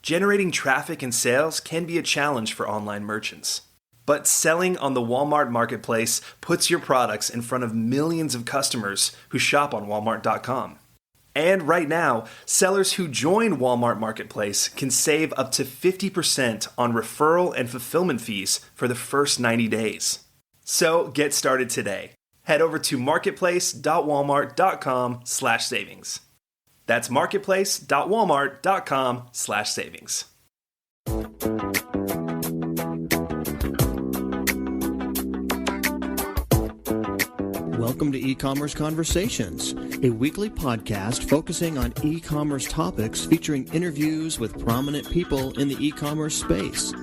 Generating traffic and sales can be a challenge for online merchants. But selling on the Walmart Marketplace puts your products in front of millions of customers who shop on Walmart.com. And right now, sellers who join Walmart Marketplace can save up to 50% on referral and fulfillment fees for the first 90 days. So get started today. Head over to marketplace.walmart.com/savings. That's marketplace.walmart.com/savings. Welcome to E-Commerce Conversations, a weekly podcast focusing on e-commerce topics featuring interviews with prominent people in the e-commerce space.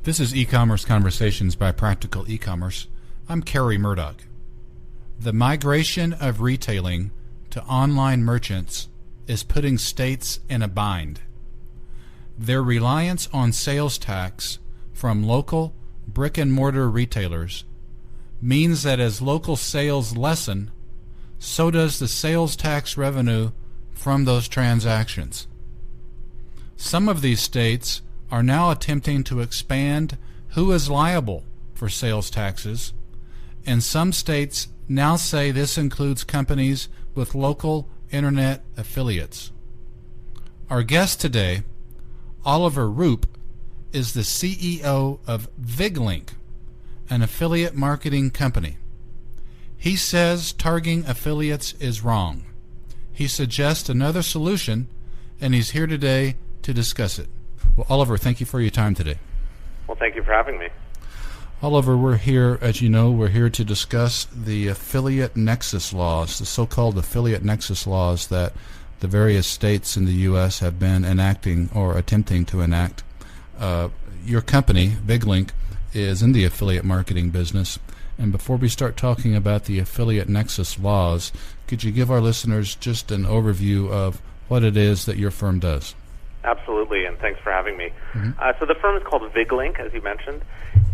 This is E-Commerce Conversations by Practical E-Commerce. I'm Kerry Murdoch. The migration of retailing to online merchants is putting states in a bind. Their reliance on sales tax from local brick-and-mortar retailers means that as local sales lessen, so does the sales tax revenue from those transactions. Some of these states are now attempting to expand who is liable for sales taxes, and some states now say this includes companies with local internet affiliates. Our guest today, Oliver Roop, is the CEO of VigLink, an affiliate marketing company. He says targeting affiliates is wrong. He suggests another solution, and he's here today to discuss it. Well, Oliver, thank you for your time today. Well, thank you for having me. Oliver, we're here, as you know, we're here to discuss the affiliate nexus laws, the so-called affiliate nexus laws that the various states in the U.S. have been enacting or attempting to enact. Your company, VigLink, is in the affiliate marketing business. And before we start talking about the affiliate nexus laws, could you give our listeners just an overview of what it is that your firm does? Absolutely, and thanks for having me. So the firm is called VigLink, as you mentioned,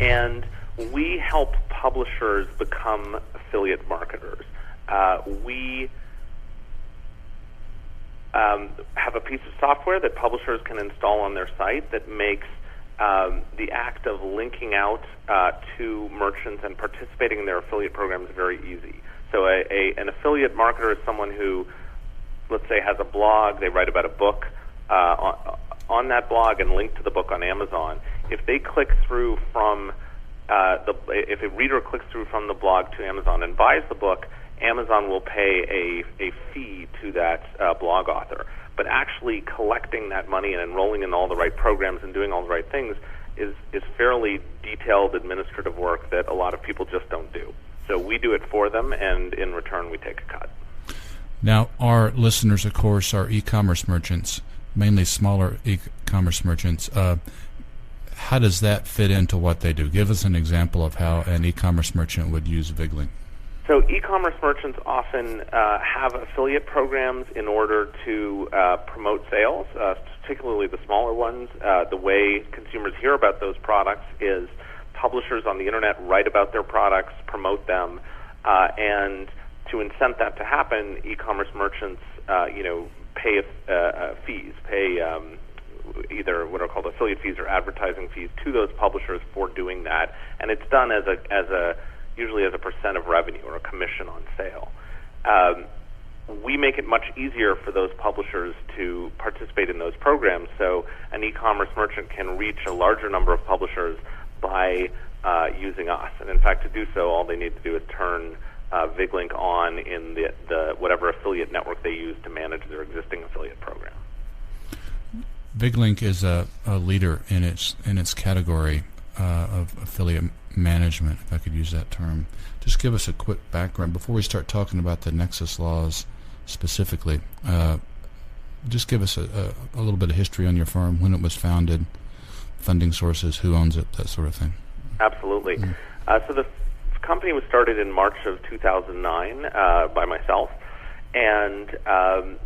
and we help publishers become affiliate marketers. We have a piece of software that publishers can install on their site that makes the act of linking out to merchants and participating in their affiliate programs very easy. So an affiliate marketer is someone who, let's say, has a blog, they write about a book, on that blog and link to the book on Amazon. If they click through from if a reader clicks through from the blog to Amazon and buys the book, Amazon will pay a fee to that blog author. But actually collecting that money and enrolling in all the right programs and doing all the right things is fairly detailed administrative work that a lot of people just don't do. So we do it for them, and in return we take a cut. Now, our listeners, of course, are e-commerce merchants, mainly smaller e-commerce merchants. How does that fit into what they do? Give us an example of how an e-commerce merchant would use VigLink. So e-commerce merchants often have affiliate programs in order to promote sales, particularly the smaller ones. The way consumers hear about those products is publishers on the internet write about their products, promote them, and to incent that to happen, e-commerce merchants, pay fees, pay either what are called affiliate fees or advertising fees to those publishers for doing that, and it's done usually as a percent of revenue or a commission on sale. We make it much easier for those publishers to participate in those programs, so an e-commerce merchant can reach a larger number of publishers by using us. And in fact, to do so, all they need to do is turn VigLink on in the whatever affiliate network they use to manage their existing affiliate program. VigLink is a leader in its category of affiliate management, if I could use that term. Just give us a quick background before we start talking about the Nexus laws specifically. Just give us a little bit of history on your firm, when it was founded, funding sources, who owns it, that sort of thing. Absolutely. So the company was started in March of 2009 by myself, and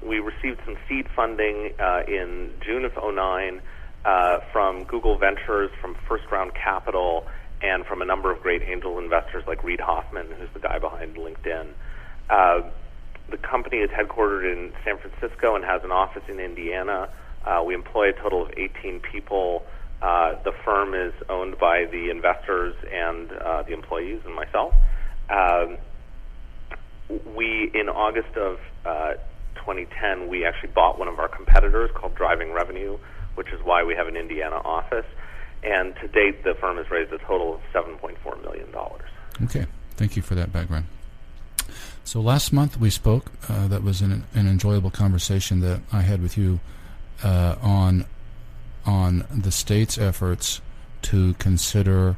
we received some seed funding in June of 2009 from Google Ventures, from First Round Capital, and from a number of great angel investors like Reid Hoffman, who's the guy behind LinkedIn. The company is headquartered in San Francisco and has an office in Indiana. We employ a total of 18 people. The firm is owned by the investors and the employees and myself. In August of 2010, we actually bought one of our competitors called Driving Revenue, which is why we have an Indiana office. And to date, the firm has raised a total of $7.4 million. Okay. Thank you for that background. So last month we spoke. That was an enjoyable conversation that I had with you on the state's efforts to consider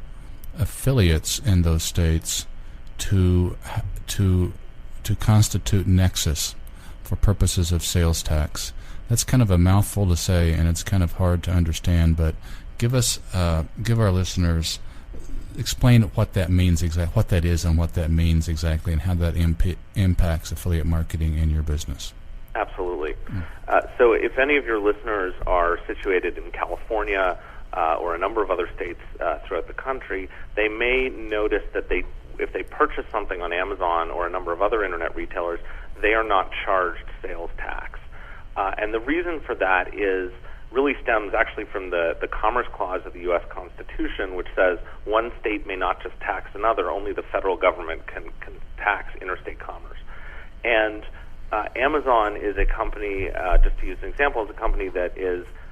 affiliates in those states to constitute Nexus for purposes of sales tax. That's kind of a mouthful to say, and it's kind of hard to understand. But give our listeners, explain what that means exactly, what that is, and what that means exactly, and how that impacts affiliate marketing in your business. Absolutely. So if any of your listeners are situated in California or a number of other states throughout the country, they may notice that if they purchase something on Amazon or a number of other internet retailers, they are not charged sales tax. And the reason for that really stems actually from the Commerce Clause of the U.S. Constitution, which says one state may not just tax another, only the federal government can tax interstate commerce. And Amazon is a company, just to use an example, is a company that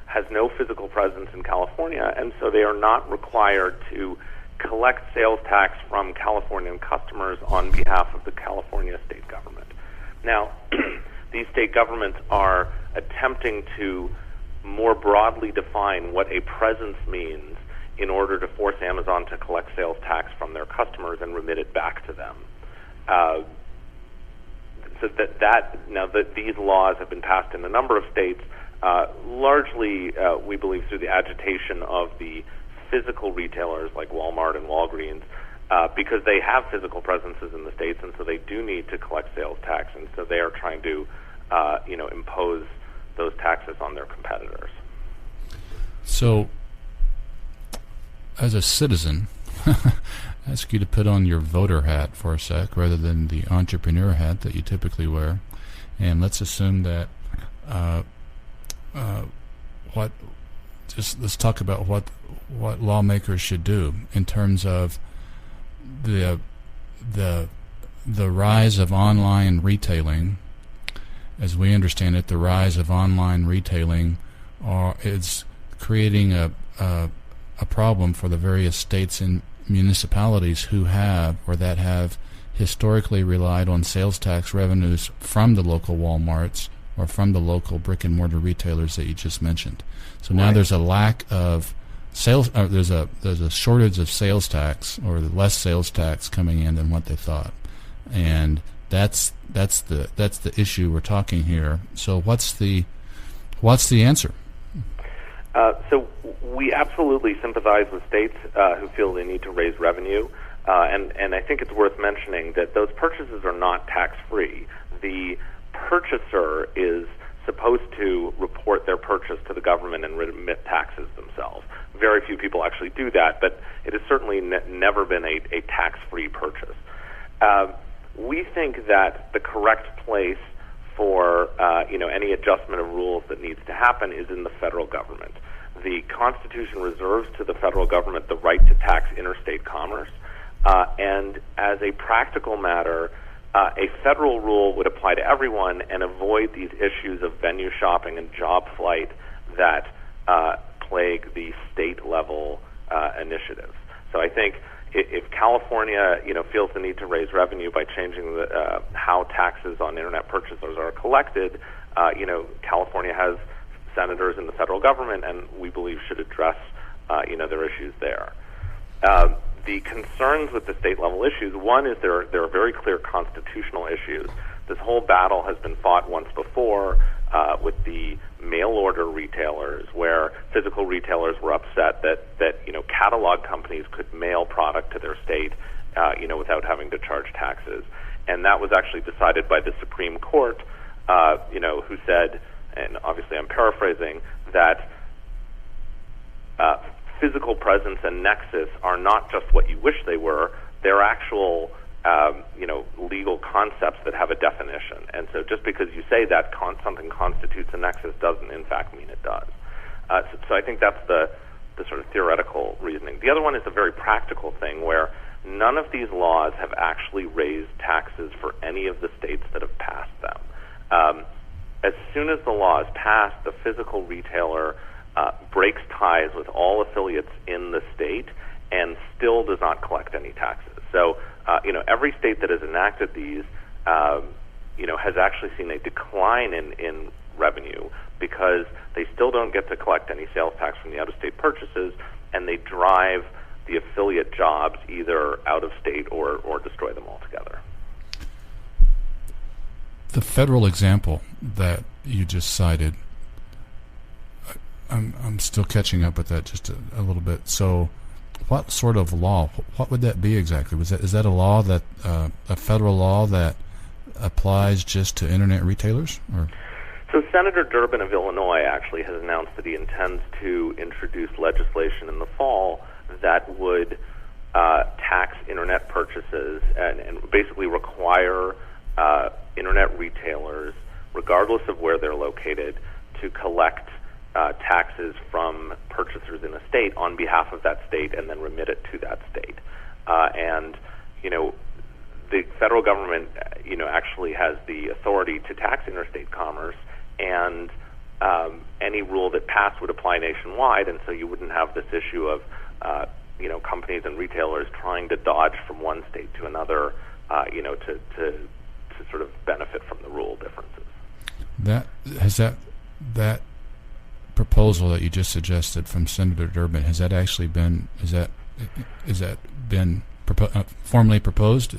has no physical presence in California, and so they are not required to collect sales tax from Californian customers on behalf of the California state government. Now, these state governments are attempting to more broadly define what a presence means in order to force Amazon to collect sales tax from their customers and remit it back to them. So that these laws have been passed in a number of states, largely, we believe, through the agitation of the physical retailers like Walmart and Walgreens, because they have physical presences in the states, and so they do need to collect sales tax, and so they are trying to, impose those taxes on their competitors. So, as a citizen, I ask you to put on your voter hat for a sec rather than the entrepreneur hat that you typically wear, and let's assume that let's talk about what lawmakers should do in terms of the rise of online retailing. As we understand it, the rise of online retailing is creating a problem for the various states and municipalities who have historically relied on sales tax revenues from the local Walmarts or from the local brick and mortar retailers that you just mentioned. So now there's a lack of sales. There's a shortage of sales tax, or less sales tax coming in than what they thought, and that's the issue we're talking here. So what's the answer? So we absolutely sympathize with states who feel they need to raise revenue, and I think it's worth mentioning that those purchases are not tax-free. The purchaser is supposed to report their purchase to the government and remit taxes themselves. Very few people actually do that, but it has certainly never been a tax-free purchase. We think that the correct place for any adjustment of rules that needs to happen is in the federal government. The Constitution reserves to the federal government the right to tax interstate commerce, and as a practical matter, a federal rule would apply to everyone and avoid these issues of venue shopping and job flight that plague the state-level initiatives. So I think if California, feels the need to raise revenue by changing how taxes on internet purchasers are collected, California has senators in the federal government, and we believe should address, their issues there. The concerns with the state-level issues, one is there are very clear constitutional issues. This whole battle has been fought once before with the mail-order retailers, where physical retailers were upset that catalog companies could mail product to their state, without having to charge taxes. And that was actually decided by the Supreme Court, who said, and obviously I'm paraphrasing, that physical presence and Nexus are not just what you wish they were. They're actual legal concepts that have a definition. And so just because you say that something constitutes a Nexus doesn't in fact mean it does. So I think that's the sort of theoretical reasoning. The other one is a very practical thing where none of these laws have actually raised taxes for any of the states that have passed them. As soon as the law is passed, the physical retailer breaks ties with all affiliates in the state and still does not collect any taxes. So, every state that has enacted these, has actually seen a decline in revenue because they still don't get to collect any sales tax from the out-of-state purchases, and they drive the affiliate jobs either out of state or destroy them altogether. The federal example that you just cited, I'm still catching up with that just a little bit. So, what sort of law? What would that be exactly? Is that a law that a federal law that applies just to internet retailers? Or? So Senator Durbin of Illinois actually has announced that he intends to introduce legislation in the fall that would tax internet purchases and basically require internet retailers, regardless of where they're located, to collect taxes from purchasers in a state on behalf of that state and then remit it to that state. The federal government, actually has the authority to tax interstate commerce, and any rule that passed would apply nationwide, and so you wouldn't have this issue of, companies and retailers trying to dodge from one state to another, to sort of benefit from the rule differences. That proposal that you just suggested from Senator Durbin, has that actually been formally proposed?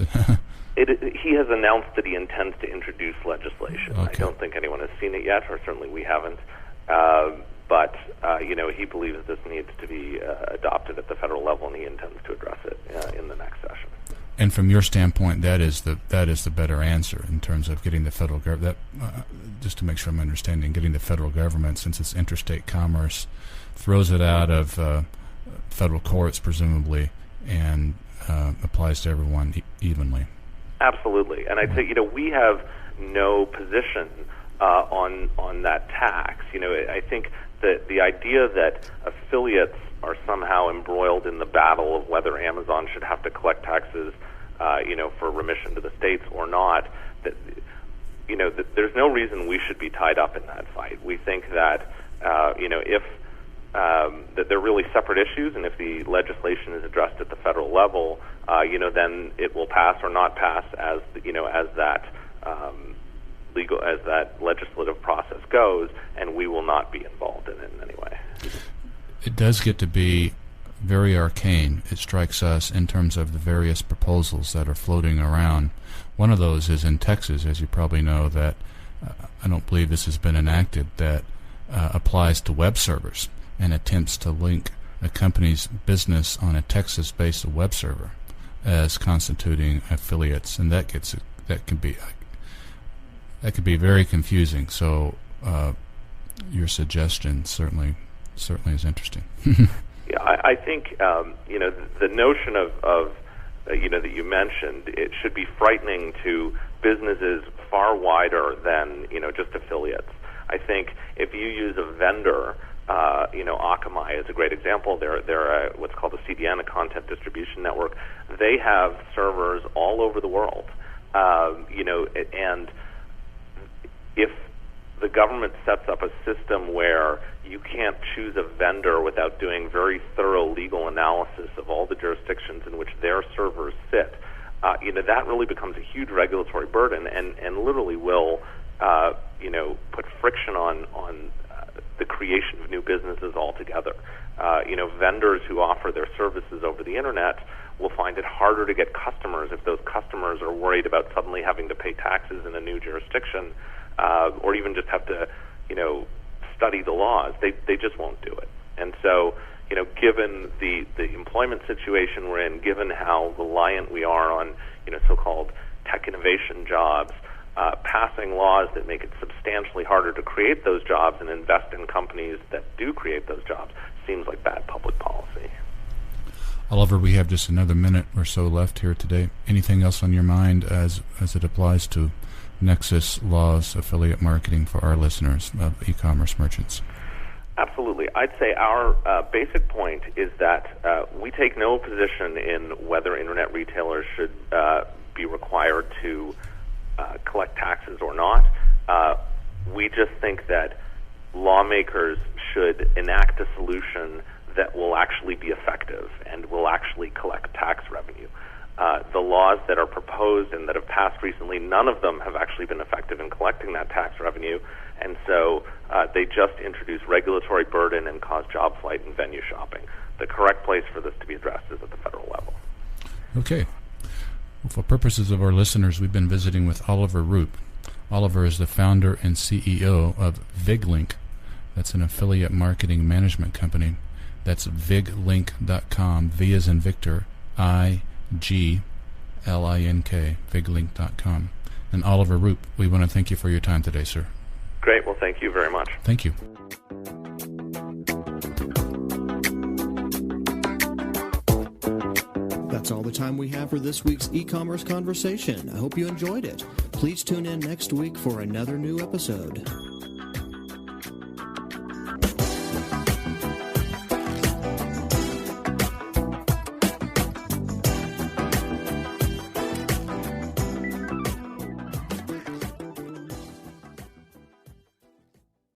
He has announced that he intends to introduce legislation. Okay. I don't think anyone has seen it yet, or certainly we haven't. But he believes this needs to be adopted at the federal level, and he intends to address it in the next session. And from your standpoint, that is the better answer in terms of getting the federal government. Just to make sure I'm understanding, getting the federal government, since it's interstate commerce, throws it out of federal courts presumably, and applies to everyone evenly. Absolutely, and I'd say we have no position on that tax. I think that the idea that affiliates are somehow embroiled in the battle of whether Amazon should have to collect taxes, for remission to the states or not, that there's no reason we should be tied up in that fight. We think that if that they're really separate issues, and if the legislation is addressed at the federal level, then it will pass or not pass as that as that legislative process goes, and we will not be involved in it in any way. It does get to be very arcane, it strikes us, in terms of the various proposals that are floating around. One of those is in Texas, as you probably know, that I don't believe this has been enacted, that applies to web servers and attempts to link a company's business on a Texas-based web server as constituting affiliates, and that can be very confusing. So your suggestion certainly is interesting. Yeah, I think the notion of that you mentioned, it should be frightening to businesses far wider than just affiliates. I think if you use a vendor, Akamai is a great example. They're what's called a CDN, a content distribution network. They have servers all over the world, and if the government sets up a system where you can't choose a vendor without doing very thorough legal analysis of all the jurisdictions in which their servers sit, that really becomes a huge regulatory burden and literally will, put friction on the creation of new businesses altogether. Vendors who offer their services over the internet will find it harder to get customers if those customers are worried about suddenly having to pay taxes in a new jurisdiction, or even just have to, study the laws. They just won't do it. And so, given the employment situation we're in, given how reliant we are on, so-called tech innovation jobs, passing laws that make it substantially harder to create those jobs and invest in companies that do create those jobs seems like bad public policy. Oliver, we have just another minute or so left here today. Anything else on your mind as it applies to Nexus laws, affiliate marketing for our listeners of e-commerce merchants? Absolutely. I'd say our basic point is that we take no position in whether internet retailers should be required to collect taxes or not. We just think that lawmakers should enact a solution that will actually be effective and will actually collect tax revenue. The laws that are proposed and that have passed recently, none of them have actually been effective in collecting that tax revenue, and so they just introduce regulatory burden and cause job flight and venue shopping. The correct place for this to be addressed is at the federal level. Okay. Well, for purposes of our listeners, we've been visiting with Oliver Roop. Oliver is the founder and CEO of VigLink. That's an affiliate marketing management company. That's viglink.com, V as in Victor, IGLINK, viglink.com. And Oliver Roop, we want to thank you for your time today, sir. Great. Well, thank you very much. Thank you. That's all the time we have for this week's e-commerce conversation. I hope you enjoyed it. Please tune in next week for another new episode.